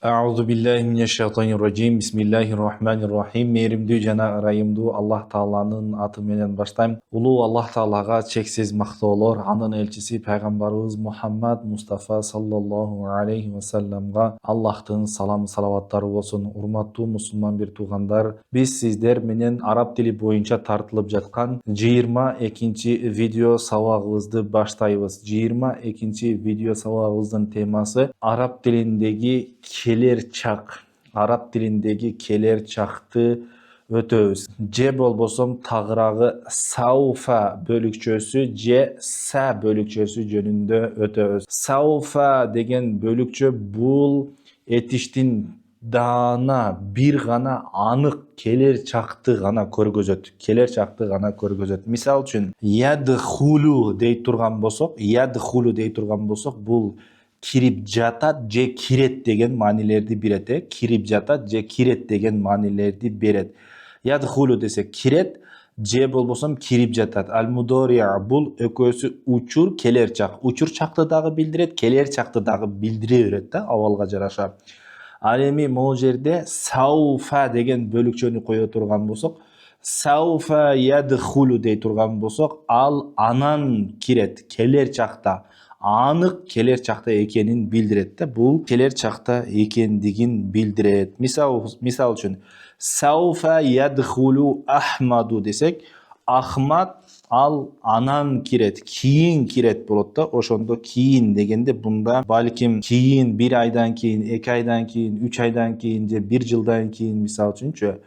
Аузу биллахи минеш-шайтанир-раджим. Бисмиллахир-рахманир-рахим. Мейримдүү жана ырайымдуу Аллах Тааланын аты менен баштайм. Улуу Аллах Таалага чексиз мактоолор, анын элчиси пайгамбарыбыз Мухаммад Мустафа саллаллаху алейхи ва салламга Аллахтын салам салаваттары болсун. Урматтуу мусулман бир туугандар, биз сиздер менен араб тили боюнча тартылып жаткан 22-чи видео сабагыбызды баштайбыз. 22-чи видео сабагыбыздын темасы араб тилиндеги келер чак. Араб тилиндеги келер чакты өтөбүз. Же болбосом тагыраагы сауфа бөлүкчөсү же са бөлүкчөсү жөнүндө өтөбүз. Сауфа деген бөлүкчө бул этиштин даана бир гана анык келер чакты гана көргөзөт. Келер чакты гана көргөзөт. Мисал үчүн ядхулу дей турган болсок, бул кирип жатат же кирет деген маанилерди берет. Кирип жатат же кирет деген маанилерди берет. Ядхулу десек кирет, же болбосом кирип жатат. Ал-мудория бул экөөсү учур, келер чак. Учур чакты дагы билдирет, келер чакты дагы билдире берет да, абалга жараша. Ал эми могу жерде сауфа деген бөлүкчөнү кое турган болсок, сауфа ядхулу дей турган болсок, ал анан кирет, келер чакта. Анық келер чакта экенин билдирет да. Бул келер чакта экендигин билдирет. Мисал үчүн сауфа ядхулу Ахмаду десек, Ахмад ал анан кирет, кийин кирет болот да. Ошондо кийин дегенде бунда балким кийин 1 айдан кийин, 2 айдан кийин, 3 айдан кийин же 1 жылдан кийин мисал үчүнчү.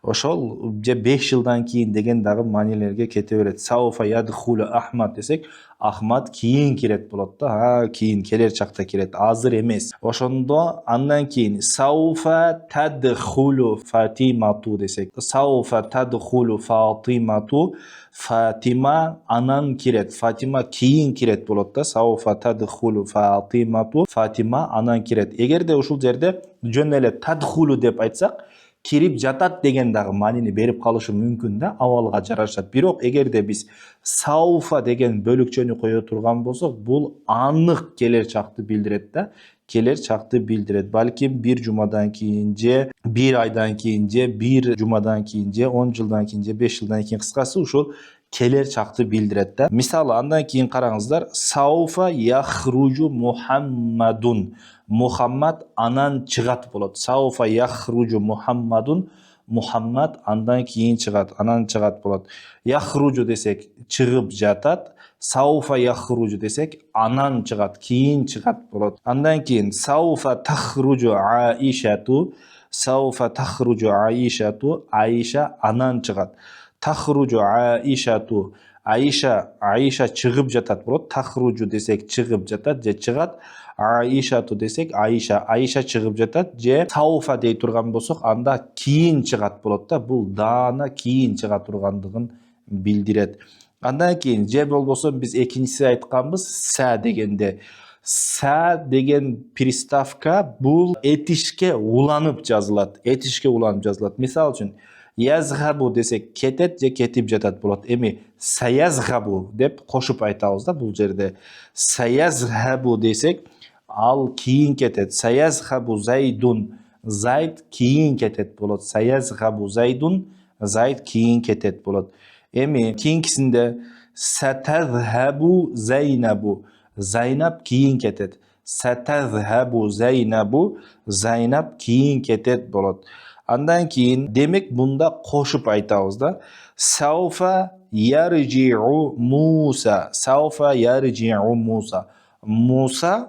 Ошол же 5 жылдан кийин деген дагы маанилерге кете берет. Сауфа ядхулу Ахмад десек, Ахмад кийин кирет болот да. Кийин келер чакта кирет, азыр эмес. Ошондо андан кийин сауфа тадхулу Фатимату десек, сауфа тадхулу Фатимату, Фатима анан кирет, Фатима кийин кирет болот да. Сауфа тадхулу Фатимату, Фатима анан кирет. Эгерде ушул жерде жөн эле тадхулу деп айтсак, кирип жатат деген дагы маанини берип калышы мүмкүн да, абалга жараша. Бирок эгерде биз сауфа деген бөлүкчөнү кое турган болсок, бул анык келер чакты билдирет да. Келер чакты билдирет. Балким 1 жумадан кийин же 1 айдан кийин же 1 жумадан кийин же 10 жылдан кийин же 5 жылдан кийин, кыскасы ушул келер чакты билдирет да. Мисалы андан кийин караңыздар, сауфа яхруджу Мухаммадун. Мухаммад анан чыгат болот. Сауфа яхруджу Мухаммадун, Мухаммад андан кийин чыгат, анан чыгат болот. Яхруджу десек чыгып жатат, сауфа яхруджу десек анан чыгат, кийин чыгат болот. Андан кийин сауфа тахруджу Аишату, сауфа тахруджу Аишату, Аиша анан чыгат. Тахруджу Аишату, Аиша чыгып жатат болот. Тахруджу десек чыгып жатат же чыгат. Аишату десек Аиша чыгып жатат же сауфа дей турган болсок, анда кийин чыгат болот да. Бул даана кийин чыга тургандыгын билдирет. Андан кийин же болбосо биз экинчиси айтканбыз са дегенде. Са деген приставка бул этишке уланып жазылат. Этишке уланып жазылат. Мисал үчүн язхабу десек кетет же кетип жатат болот. Эми саязхабу деп кошуп айтабыз да бул жерде. Саязхабу десек ал кийин кетет. Саязхабу Зайдун, Зайд кийин кетет болот. Саязхабу Зайдун, Зайд кийин кетет болот. Эми кийинкисинде сатазхабу Зайнабу, Зайнаб кийин кетет. Сатазхабу Зайнабу, Зайнаб кийин кетет болот. Андан кийин демек бунда кошуп айтабыз да. Сауфа яржиу Муса, сауфа яржиу Муса. Муса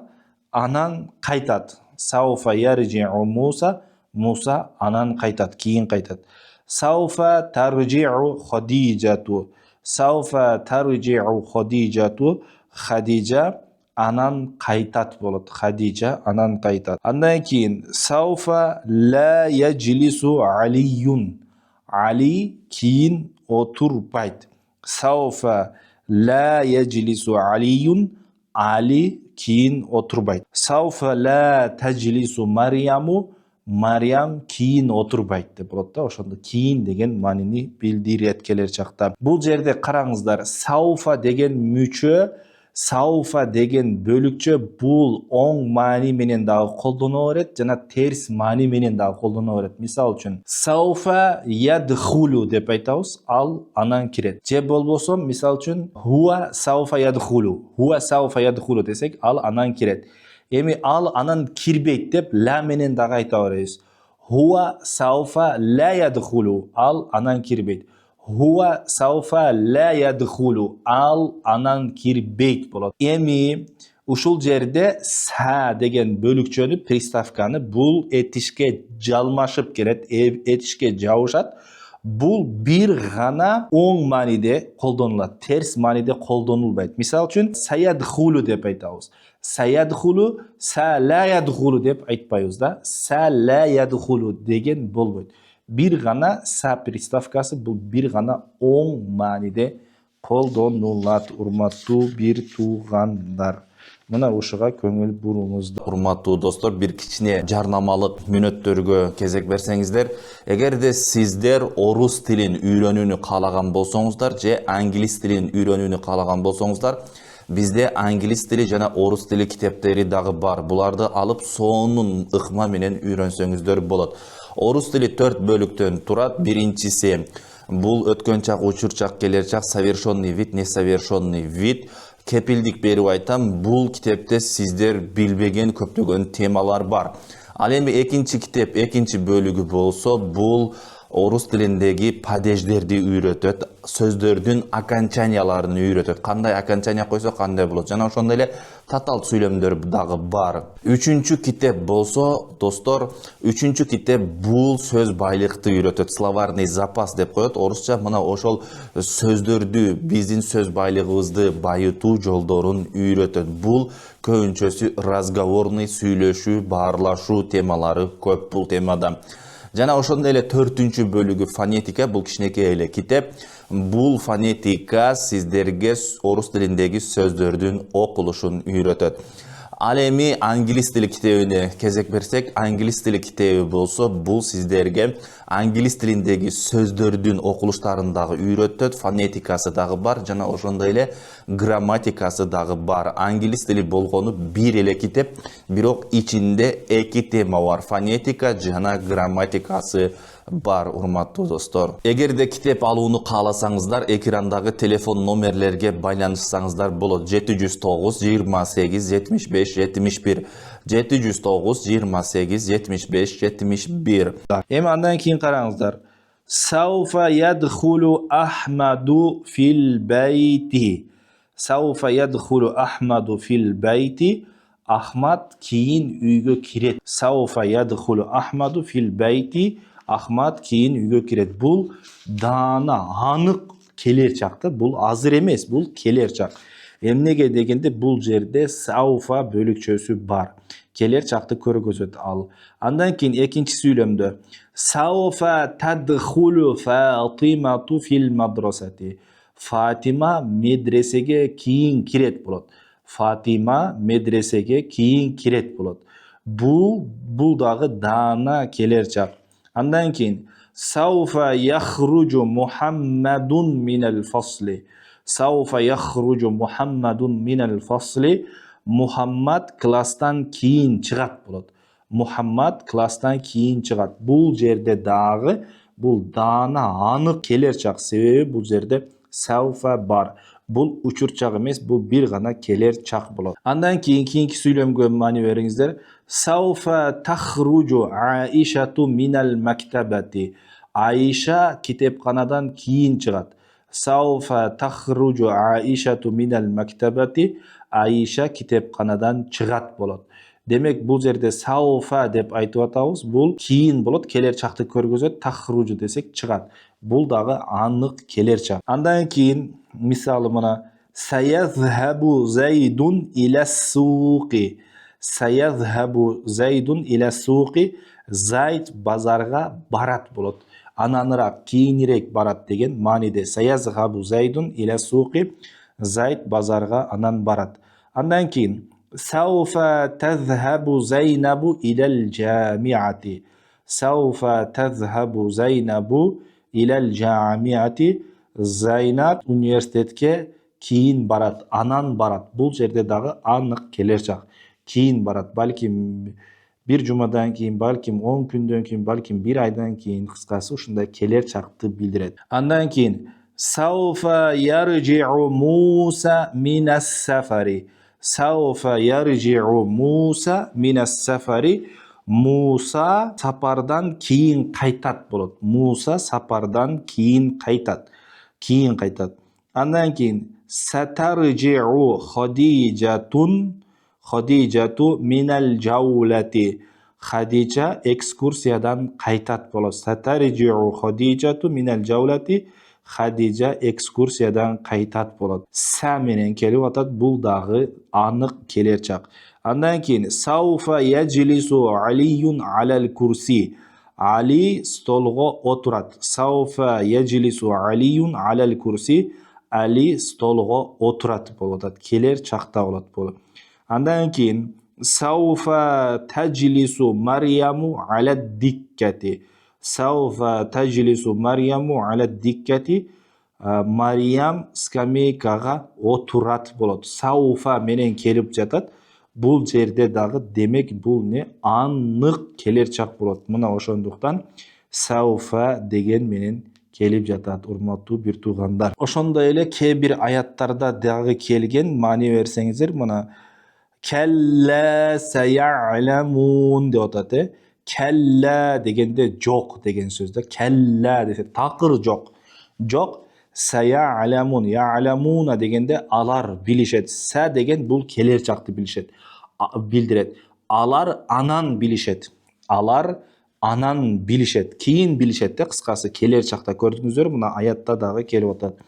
анан кайтат. Сауфа яржиу Муса, Муса анан кайтат, кийин кайтат. Сауфа таржиу Хадижату, сауфа таржиу Хадижату, Хадижа анан кайтат болот. Хадижа анан кайтат. Андан кийин сауфа ла яжлису Алиюн, Али кийин отурбайт. Сауфа ла яжлису Алиюн, Али кийин отурбайт. Сауфа ла таджлису Марияму, Мариям кийин отурбайт деп болот да. Ошондо кийин деген маанини билдирет келер чакта. Бул жерде караңыздар, сауфа деген мүчө Saufa деген бөлікче бул оң маани менен дагы колдоно берет жана терс маани менен дагы колдоно берет. Мисал үчүн сауфа ядхулу деп айтабыз, ал анан кирет. Же болбосо мисал үчүн хуа сауфа ядхулу десек, ал анан кирет. Эми ал анан кирбейт деп ла менен дагы айта беребиз. Хуа сауфа ла ядхулу, ал анан кирбейт. Хуа сауфа ла ядхулу, ал анан кирбейт болот. Эми ушул жерде са деген бөлүкчөнү, приставканы бул этишке жалмашып келет, этишке жабышат. Бул бир гана оң мааниде колдонулат, терс мааниде колдонулбайт. Мисал үчүн саядхулу деп айтабыз. Саядхулу, са ла ядхулу деп айтпайбыз да. Са ла ядхулу деген болбойт. Бир гана са приставкасы бул бир гана оң мааниде колдонулат. Урматтуу бир туугандар, мына ушуга көңүл буруңуздар. Урматтуу достор, бир кичине жарнамалык мүнөттөргө кезек берсеңиздер, эгерде сиздер орус тилин үйрөнүүнү каалаган болсоңуздар же англис тилин үйрөнүүнү каалаган болсоңуздар, бизде англис тили жана орус тили китептери дагы бар. Буларды алып сонун ыкма менен үйрөнсөңүздөр болот. Орус тили 4 бөлүктөн турат. Биринчиси бул өткөн чак, учур чак, келер чак, совершенный вид, несовершенный вид. Кепилдик берип айтам, бул китепте сиздер билбеген көптөгөн темалар бар. Ал эми экинчи китеп, экинчи бөлүгү болсо, бул орус тилиндеги падеждерди үйрөтөт, сөздөрдүн окончанияларын үйрөтөт. Кандай окончания койсо кандай болот. Жана ошондой эле татал сүйлөмдөр дагы бар. Үчүнчү китеп болсо, достор, үчүнчү китеп бул сөз байлыкты үйрөтөт. Словарный запас деп коет. Орусча мына ошол сөздөрдү, биздин сөз байлыгыбызды байытуу жолдорун үйрөтөт. Бул көбүнчөсү разговорный, сүйлөшүү, баарлашуу темалары көп бул темада. Жана ошондой эле 4-үнчү бөлүгү фонетика, бул кичинекей эле китеп. Бул фонетика сиздерге орус тилиндеги сөздөрдүн окулушун үйрөтөт. Ал эми англис тили китебине кезек берсек, англис тили китеби болсо, бул сиздерге англис тилиндеги сөздөрдүн окулуштарын дагы үйрөтөт, фонетикасы дагы бар, жана ошондой эле грамматикасы дагы бар. Англис тили болгону бир эле китеп, бирок ичинде 2 тема бар, фонетика жана грамматикасы бар, урматтуу достор. Эгерде китеп алууну кааласаңыздар, экрандагы телефон номерлерге байланышсаңыздар болот. 709 28 75 71 709 28 75 71. Эми андан кийин караңыздар. Сауфа ядхулу Ахмаду фил байти. Сауфа ядхулу Ахмаду фил байти. Ахмад кийин үйгө кирет. Сауфа ядхулу Ахмаду фил байти. Ахмад кийин үйгө кирет. Бул даана, анык келер чакты. Бул азыр эмес, бул келер чак. Эмнеге дегенде бул жерде сауфа бөлүкчөсү бар. Келер чакты көргөзөт ал. Андан кийин экинчи сүйлөмдө сауфа тадхулу Фатимату фил мадрасати. Фатима медресеге кийин кирет болот. Фатима медресеге кийин кирет болот. Бул дагы даана келер чак. Андан кийин сауфа яхруджу Мухаммадун минал фасли. Сауфа яхруджу Мухаммадун минал фасли. Мухаммад класстан кийин чыгат болот. Мухаммад класстан кийин чыгат. Бул жерде дагы бул даана анык келер чак, себеби бул жерде сауфа бар. Бул учур чак эмес, бул бир гана келер чак болот. Андан кийинки сүйлөмгө маани бериңиздер. Сауфа тахруджу Аишату минал мактабати. Аиша китепканадан кийин чыгат. Сауфа тахруджу Аишату минал мактабати. Аиша китепканадан чыгат болот. Демек бул жерде сауфа деп айтып атабыз, бул кийин болот, келер чакты көргөзөт. Тахруджу десек чыгат. Бул дагы анык келер чак. Андан кийин мисалы мына саязхабу Зайдун иля суqi. Саязхабу Зайдун иля суqi. Зайд базарга барат болот. Ананырак, кийинирээк барат деген мааниде. Саязхабу Зайдун иля суqi. Зайд базарга анан барат. Андан кийин сауфа тазхабу Зайнабу илал джамиати. Сауфа тазхабу Зайнабу илал джамиати. Зайнаб университетке Кейін барат, анан барат. Бул жерде дагы анык келер чак. Кейін барат, балким bir жумадан кийин, балким 10 күндөн кийин, балким 1 айдан кийин, кыскасы ушундай келер чакты билдирет. Андан кийин сауфа яржиу Муса минас сафари. Сауфа яржиу Муса минас сафари. Муса сапардан кийин кайтат болот. Муса сапардан кийин кайтат. Кийин кайтат. Андан кийин сатаржиу Хадижату минал жаулати. Хадижа экскурсиядан кайтат болот. Сатаржиу Хадижату минал жаулати. Хадижа экскурсиядан кайтат болот. Са менен келип атат, бул дагы анык келер чак. Андан кийин сауфа яджлису Алиюн алал курси. Али столго отурат. Сауфа яджлису Алиюн алал курси. Али столго отурат болот. Келер чакта болот бул. Андан кийин сауфа таджлису Марьяму ала диккати. Сауфа таджлису Марьяму ала диккати. Мариям скамейкага отурат болот. Сауфа менен келип жатат. Бул жерде дагы демек бул не анык келер чак болот. Мына ошондуктан сауфа деген менен келип жатат, урматтуу бир туугандар. Ошондой эле кээ бир аяттарда дагы келген, маани берсеңиздер, мына келла сая'ламун деп атат. Келла дегенде жок деген сөздө. Келла десе такыр жок. Жок. Сая'ламун, я'ламуна дегенде алар билишет. Са деген бул келер чакты билдирет. Алар анан билишет. Алар анан билишет. Кийин билишет де, кыскасы келер чакта көрдүңүздөр, мына аятта дагы келип атат.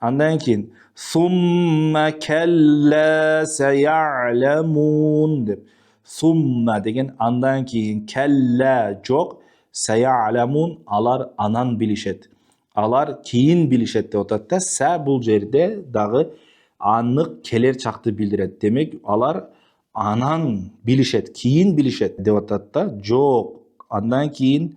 Андан кийин сумма келла сая'ламун деп. Сумма деген андан кийин, келла жок, сая'ламун алар анан билишет. Алар кийин билишет деп атат да. Са бул жерде дагы анык келер чакты билдирет. Демек алар анан билишет, кийин билишет деп атат да. Жок, андан кийин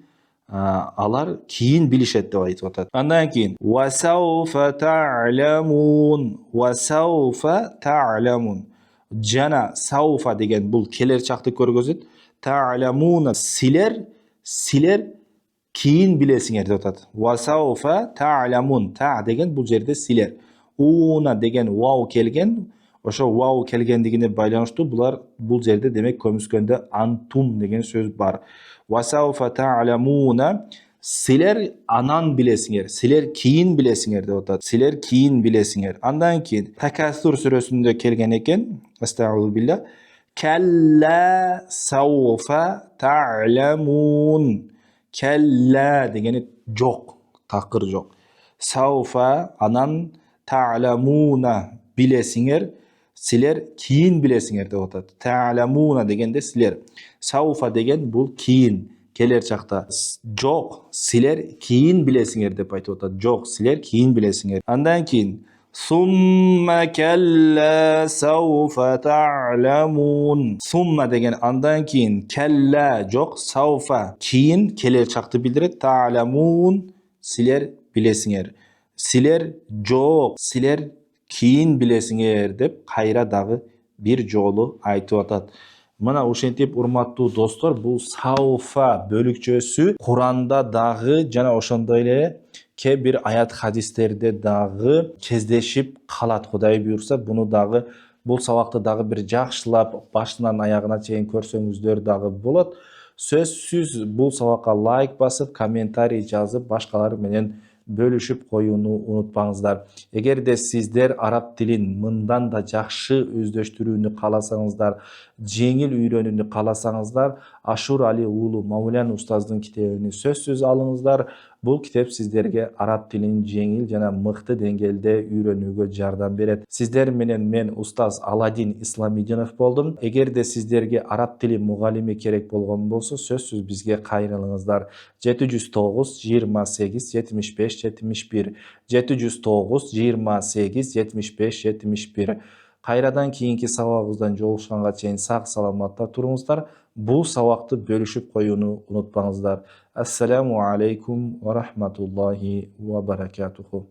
алар кийин билишет деп айтып атат. Андан кийин васауфа та'ламун. Васауфа та'ламун. Жана сауфа деген бул келер чакты көргөзөт. Та'ламуна силер кийин билесиңер деп атат. Васауфа та'ламун. Та деген бул жерде силер. Уна деген вау келген. Ошо вау келгендигине байланыштуу бул жерде демек көмүскөндө антум деген сөз бар. Васауфа та'ламуна. Силер анан билесиңер. Силер кийин билесиңер деп атат. Силер кийин билесиңер. Андан кийин Такасур сүрөсүндө келген экен. Астагфирулла билlah. Калла сауфа та'ламун. Келла дегени жок, такыр жок. Сауфа анан та'ламуна билесиңер, силер кийин билесиңер деп атат. Та'ламуна дегенде силер. Сауфа деген бул кийин, келер чакта. Жок, силер кийин билесиңер деп айтып атат. Жок, силер кийин билесиңер. Андан кийин сумма келла сауфа та'ламун. Сумма деген андан кийин, келла жок, сауфа кийин келер чакты билдирет. Та'ламун силер билесиңер. Силер жок, силер кийин билесиңер деп кайра дагы бир жолу айтып атат. Мына ушинтип урматтуу достор, бул сауфа бөлүкчөсү Куранда дагы жана ошондой эле кээ бир аят хадистерде дагы кездешип калат. Кудай буйрса, буну дагы бул сабакты дагы бир жакшылап башынан аягына чейин көрсөңүздөр дагы болот. Сөзсүз бул сабакка лайк басып, комментарий жазып, башкалар менен бөлүшүп коюуну унутпаңыздар. Эгерде сиздер араб тилин мындан да жакшы өздөштүрүүнү кааласаңыздар, жеңил үйрөнүүнү кааласаңыздар, Ашур Али уулу Маулян устаздын китебин сөзсүз алыңыздар. Бул китеп сиздерге араб тилин жеңил жана мыкты деңгээлде үйрөнүүгө жардам берет. Сиздер менен мен устаз Аладдин Исламидинов болдум. Эгерде сиздерге араб тили мугалими керек болгон болсо, сөзсүз бизге кайрылыңыздар. 709 28 75 71 709 28 75 71. Кайрадан кийинки сабагыбыздан жолугушканга чейин сак саламатта туруңуздар. Бул сабакты бөлүшүп коюуну унутпаңыздар. Ассаламу алейкум ва рахматуллахи ва баракатуху.